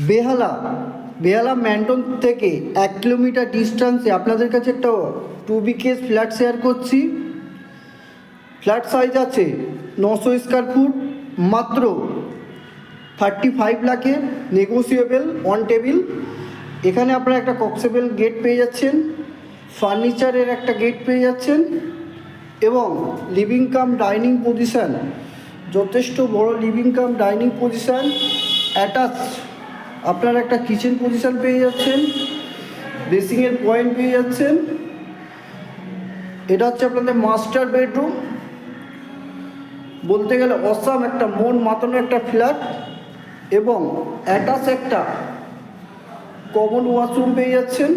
বেহালা বেহালা Manton থেকে 1 kilometre ডিস্টেন্সে আপনাদের কাছে একটা 2 BHK ফ্ল্যাট শেয়ার করছি। ফ্ল্যাট সাইজ আছে 900 স্কোয়ার ফুট, মাত্র 35 লাখে, নেগোসিয়েবল অন টেবিল। এখানে আপনারা একটা কক্সেবল গেট পেয়ে যাচ্ছেন, ফার্নিচারের একটা গেট পেয়ে যাচ্ছেন এবং লিভিং কাম ডাইনিং পজিশান, যথেষ্ট বড় living cum dining position, attach আপনারা একটা কিচেন পজিশান পেয়ে যাচ্ছেন, বেসিংয়ের পয়েন্ট পেয়ে যাচ্ছেন। এটা হচ্ছে আপনাদের মাস্টার বেডরুম। বলতে গেলে অসাম একটা মন মাতানো একটা ফ্ল্যাট এবং অ্যাটাচ একটা কমন ওয়াশরুম পেয়ে যাচ্ছেন।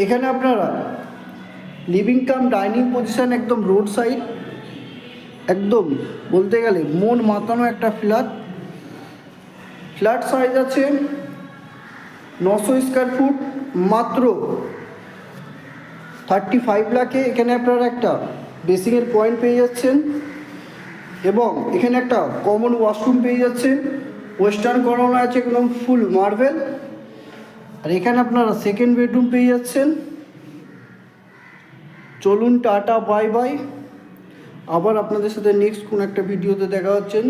এখানে আপনারা লিভিং কাম ডাইনিং পজিশান, একদম রোড সাইড, একদম বলতে গেলে মন মাতানো একটা ফ্ল্যাট। ফ্ল্যাট সাইজ আছে 900 স্কোয়ার ফুট, মাত্র 35 লাখে। এখানে আপনারা একটা বেসিংয়ের পয়েন্ট পেয়ে যাচ্ছেন এবং এখানে একটা কমন ওয়াশরুম পেয়ে যাচ্ছেন। ওয়েস্টার্ন করানো আছে একদম ফুল মার্বেল। আর এখানে আপনারা সেকেন্ড বেডরুম পেয়ে যাচ্ছেন। চলুন, টাটা, বাই বাই। আবার আপনাদের সাথে নেক্সট কোনো একটা ভিডিওতে দেখা হচ্ছেন।